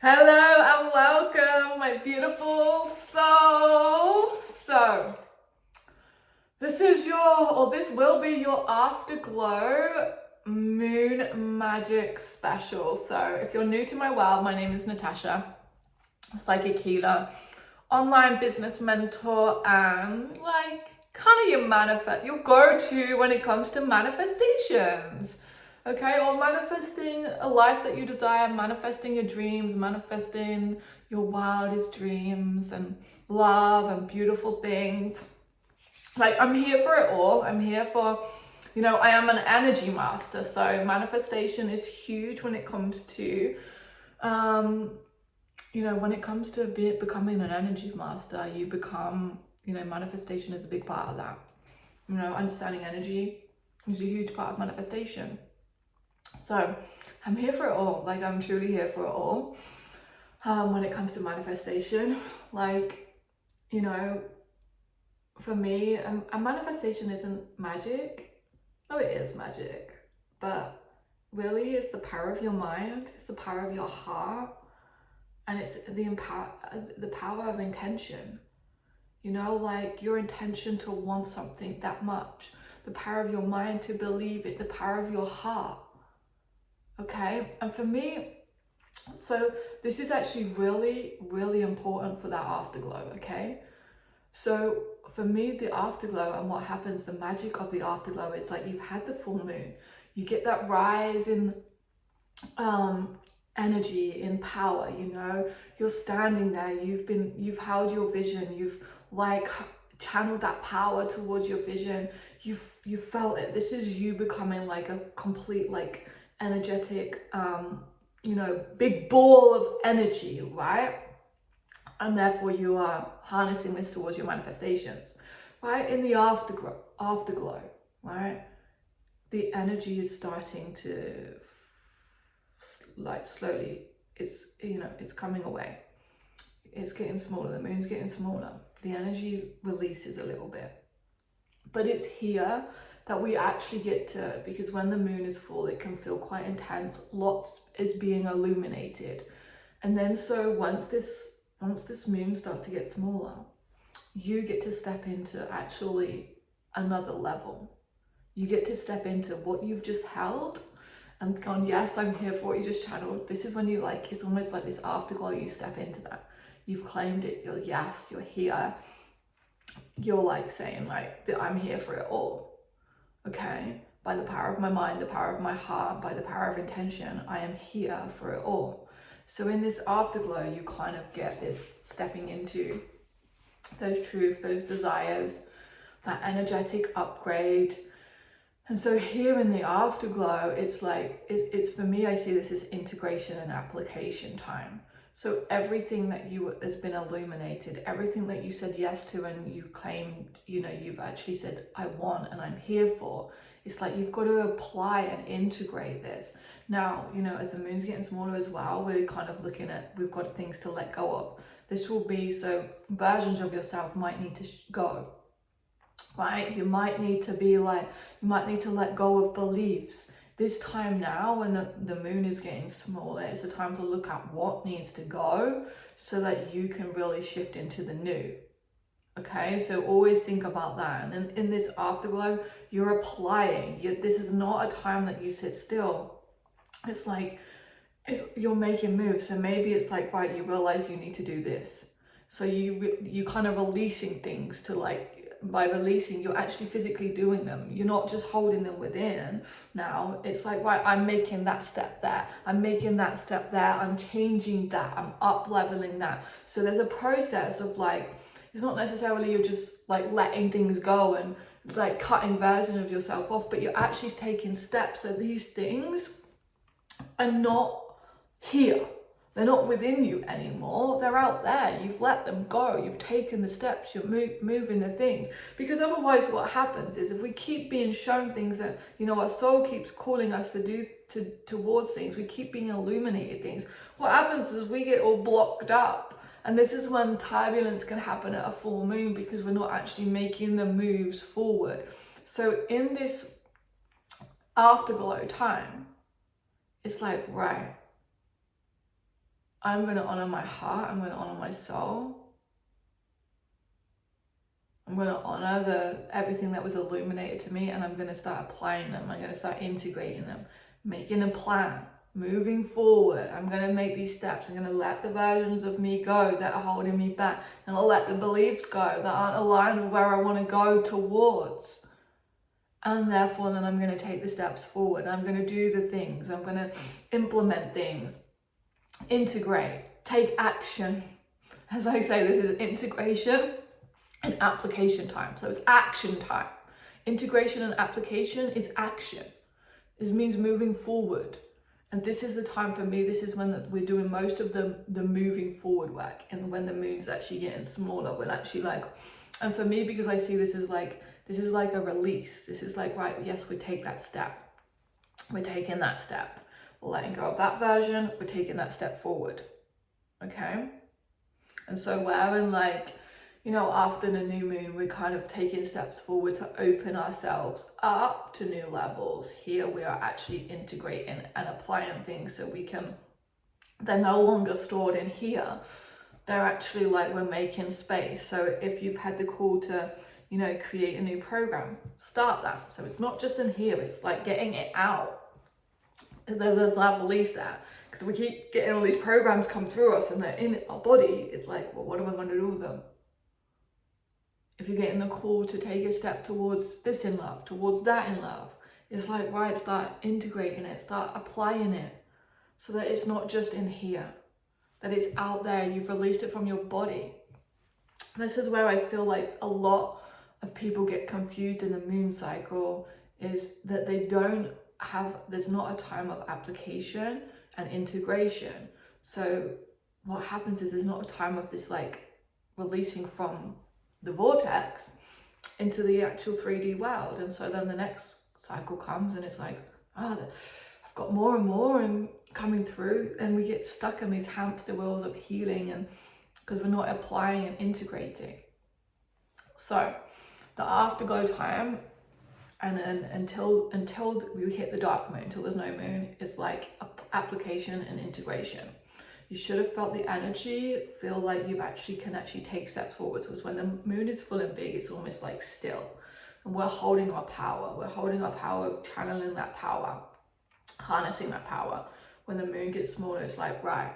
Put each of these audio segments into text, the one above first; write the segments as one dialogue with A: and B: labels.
A: Hello and welcome, my beautiful soul. So, this will be your Afterglow Moon Magic Special. So, if you're new to my world, my name is Natasha, psychic healer, online business mentor, and kind of your go-to when it comes to manifestations. Okay, or manifesting a life that you desire, manifesting your dreams, manifesting your wildest dreams and love and beautiful things. I'm here for it all. I'm here for, I am an energy master. So manifestation is huge when it comes to, when it comes to becoming an energy master, you become, manifestation is a big part of that. Understanding energy is a huge part of manifestation. So I'm here for it all. I'm truly here for it all. When it comes to manifestation, for me, a manifestation isn't magic. Oh, it is magic, but really it's the power of your mind, it's the power of your heart, and it's the power of intention. Your intention to want something that much, the power of your mind to believe it, the power of your heart. Okay, and for me, so this is actually really, really important for that afterglow. Okay, so for me, the afterglow and what happens, the magic of the afterglow, it's like you've had the full moon, you get that rise in energy, in power. You're standing there, you've held your vision, you've channeled that power towards your vision, you've felt it. This is you becoming like a complete energetic big ball of energy, right? And therefore you are harnessing this towards your manifestations, right? In the afterglow, right, the energy is starting to slowly, it's coming away, it's getting smaller, the moon's getting smaller, the energy releases a little bit, but it's here that we actually get to, because when the moon is full, it can feel quite intense, lots is being illuminated. And then so once this moon starts to get smaller, you get to step into actually another level. You get to step into what you've just held and gone, yes, I'm here for what you just channeled. This is when you it's almost like this afterglow, you step into that. You've claimed it, you're here. You're saying I'm here for it all. Okay, by the power of my mind, the power of my heart, by the power of intention, I am here for it all. So in this afterglow, you kind of get this stepping into those truths, those desires, that energetic upgrade. And so here in the afterglow, it's for me, I see this as integration and application time. So everything that has been illuminated, everything that you said yes to and you claimed, you've actually said, I want and I'm here for, it's like you've got to apply and integrate this. Now, as the moon's getting smaller as well, we're kind of looking at, we've got things to let go of. This will be, so versions of yourself might need to go, right? You might need to let go of beliefs. This time now, when the moon is getting smaller, it's a time to look at what needs to go so that you can really shift into the new. Okay, so always think about that. And in this afterglow, you're applying. This is not a time that you sit still. You're making moves. So maybe it's right, you realize you need to do this. So you kind of releasing things to by releasing, you're actually physically doing them. You're not just holding them within. Now it's right, I'm making that step there, I'm making that step there, I'm changing that, I'm up leveling that. So there's a process of it's not necessarily you're just letting things go and cutting version of yourself off, but you're actually taking steps. So these things are not here. They're not within you anymore. They're out there. You've let them go. You've taken the steps. You're moving the things. Because otherwise what happens is if we keep being shown things that, our soul keeps calling us to do towards things, we keep being illuminated things, what happens is we get all blocked up. And this is when turbulence can happen at a full moon because we're not actually making the moves forward. So in this afterglow time, it's right, I'm going to honor my heart. I'm going to honor my soul. I'm going to honor everything that was illuminated to me, and I'm going to start applying them. I'm going to start integrating them, making a plan, moving forward. I'm going to make these steps. I'm going to let the versions of me go that are holding me back, and I'll let the beliefs go that aren't aligned with where I want to go towards. And therefore, then I'm going to take the steps forward. I'm going to do the things. I'm going to implement things, integrate, take action. As I say, this is integration and application time. So it's action time. Integration and application is action. This means moving forward. And this is the time for me. This is when we're doing most of the moving forward work. And when the moon's actually getting smaller, we'll actually and for me, because I see this is like a release. This is like, right, yes, we take that step. We're taking that step. We're letting go of that version. We're taking that step forward. Okay? And so we're in after the new moon, we're kind of taking steps forward to open ourselves up to new levels. Here we are actually integrating and applying things so they're no longer stored in here. They're actually we're making space. So if you've had the call to, create a new program, start that. So it's not just in here, it's getting it out. There's that release there. Because we keep getting all these programs come through us and they're in our body. It's well, what am I going to do with them? If you're getting the call to take a step towards this in love, towards that in love, it's right, start integrating it, start applying it so that it's not just in here, that it's out there, you've released it from your body. This is where I feel like a lot of people get confused in the moon cycle, is that there's not a time of application and integration. So what happens is there's not a time of this releasing from the vortex into the actual 3D world. And so then the next cycle comes and it's I've got more and more and coming through, and we get stuck in these hamster wheels of healing, and because we're not applying and integrating. So the afterglow time, and then until we hit the dark moon, until there's no moon, is application and integration. You should have felt the energy, feel like you can actually take steps forwards, because when the moon is full and big, it's almost still. And we're holding our power. We're holding our power, channeling that power, harnessing that power. When the moon gets smaller, it's right,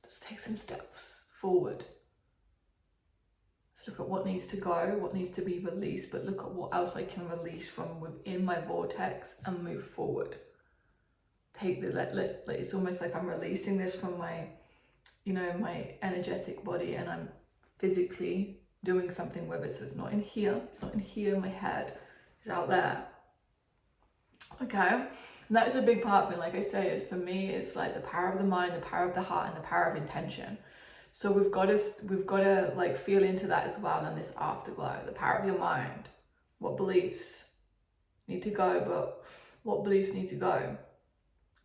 A: let's take some steps forward. Let's look at what needs to go, what needs to be released, but look at what else I can release from within my vortex and move forward. Take it's almost like I'm releasing this from my energetic body, and I'm physically doing something with it. So it's not in here, in my head, it's out there. Okay, and that is a big part of it. Like I say, for me, it's the power of the mind, the power of the heart, and the power of intention. So we've got to feel into that as well in this afterglow. The power of your mind. What beliefs need to go, but what beliefs need to go?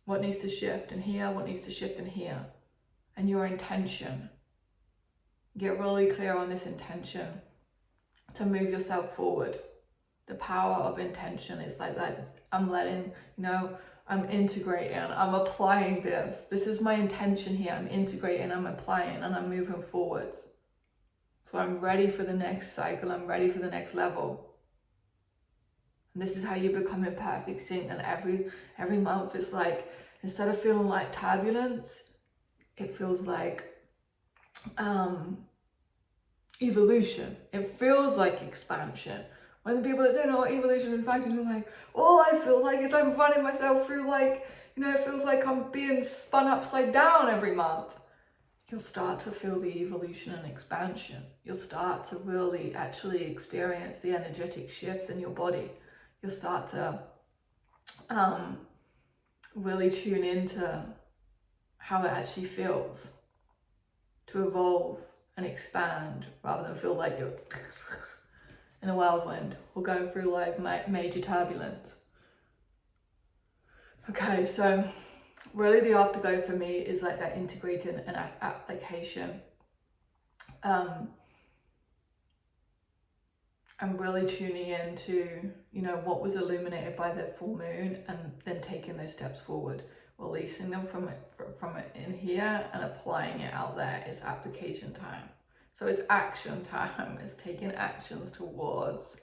A: What needs to shift in here? What needs to shift in here? And your intention. Get really clear on this intention to move yourself forward. The power of intention is that I'm letting, I'm integrating, I'm applying this. This is my intention here. I'm integrating, I'm applying, and I'm moving forwards. So I'm ready for the next cycle. I'm ready for the next level. And this is how you become in perfect sync. And every month it's instead of feeling like turbulence, it feels like evolution. It feels like expansion. When the people that say, evolution and expansion, are all I feel like is I'm running myself through it feels like I'm being spun upside down every month. You'll start to feel the evolution and expansion. You'll start to really actually experience the energetic shifts in your body. You'll start to really tune into how it actually feels to evolve and expand, rather than feel like you're in a whirlwind or going through major turbulence. Okay, so really the afterglow for me is that integrating and application. I'm really tuning into, what was illuminated by the full moon, and then taking those steps forward. releasing them from it in here and applying it out there. It's application time. So it's action time. It's taking actions towards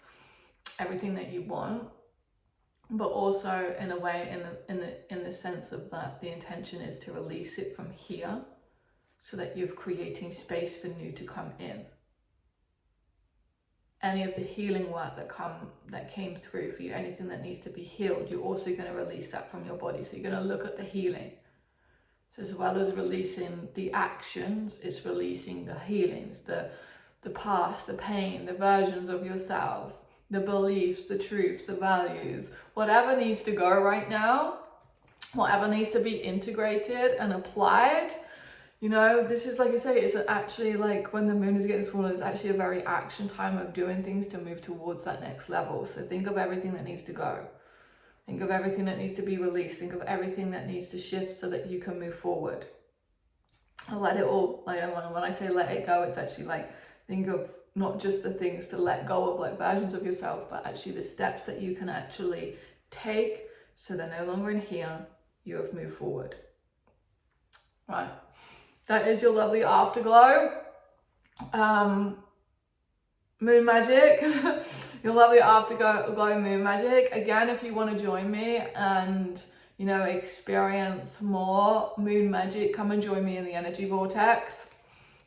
A: everything that you want, but also in a way, in the sense of that the intention is to release it from here, so that you're creating space for new to come in. Any of the healing work that came through for you, anything that needs to be healed, you're also going to release that from your body. So you're going to look at the healing. So as well as releasing the actions, it's releasing the healings, the past, the pain, the versions of yourself, the beliefs, the truths, the values, whatever needs to go right now, whatever needs to be integrated and applied. You know, this is, like I say, it's actually like when the moon is getting smaller, it's actually a very action time of doing things to move towards that next level. So think of everything that needs to go. Think of everything that needs to be released. Think of everything that needs to shift so that you can move forward. Let it all, like when I say let it go, it's actually like, think of not just the things to let go of, like versions of yourself, but actually the steps that you can actually take so they're no longer in here. You have moved forward. Right. That is your lovely afterglow. Moon magic. Your lovely afterglow moon magic. Again, if you want to join me and, you know, experience more moon magic, come and join me in the energy vortex.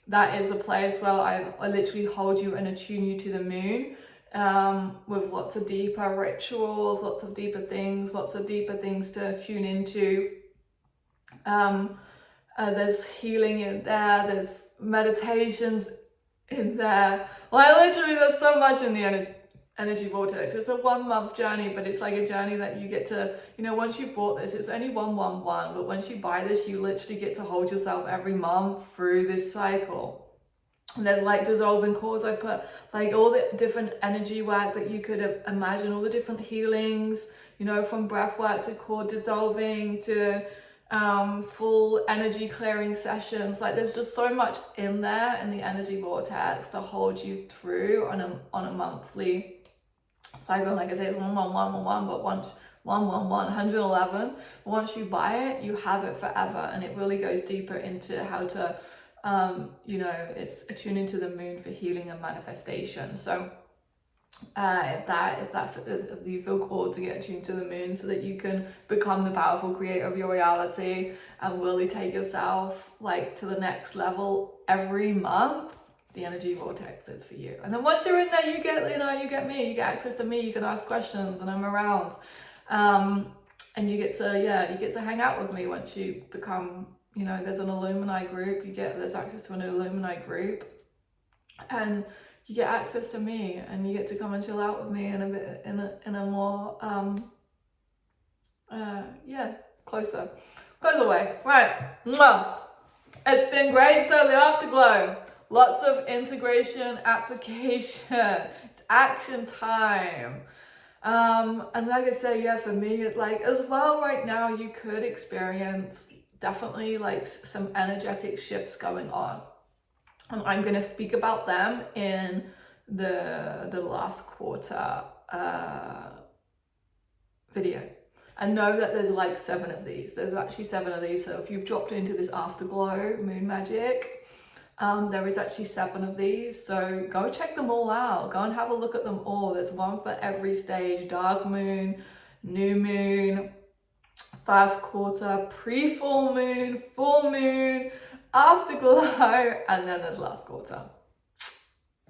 A: That is a place where I literally hold you and attune you to the moon, with lots of deeper rituals, lots of deeper things to tune into. There's healing in there, there's meditations in there. Like literally there's so much in the energy vortex. It's a 1 month journey, but it's like a journey that you get to, you know, once you've bought this, it's only 111, but once you buy this, you literally get to hold yourself every month through this cycle. And there's like dissolving cores. I put like all the different energy work that you could imagine, all the different healings, you know, from breath work to core dissolving to full energy clearing sessions. Like there's just so much in there in the energy vortex to hold you through on a monthly cycle. Like I say, it's 111, but once 111, but once you buy it, you have it forever, and it really goes deeper into how to you know, it's attuning to the moon for healing and manifestation. So if you feel called to get attuned to the moon so that you can become the powerful creator of your reality and really take yourself like to the next level every month, the energy vortex is for you. And then once you're in there, you get me, you get access to me, you can ask questions and I'm around. And you get to hang out with me once you become, you know, there's an alumni group, there's access to an alumni group, and you get access to me, and you get to come and chill out with me in a more closer way. Right. Mwah. It's been great. So the afterglow, lots of integration, application, it's action time. And like I say, for me, like as well right now, you could experience definitely like some energetic shifts going on. And I'm going to speak about them in the last quarter video. And know that there's like 7 of these. There's actually 7 of these. So if you've dropped into this afterglow moon magic, there is actually 7 of these. So go check them all out. Go and have a look at them all. There's one for every stage: dark moon, new moon, first quarter, pre-full moon, full moon, afterglow, and then there's last quarter.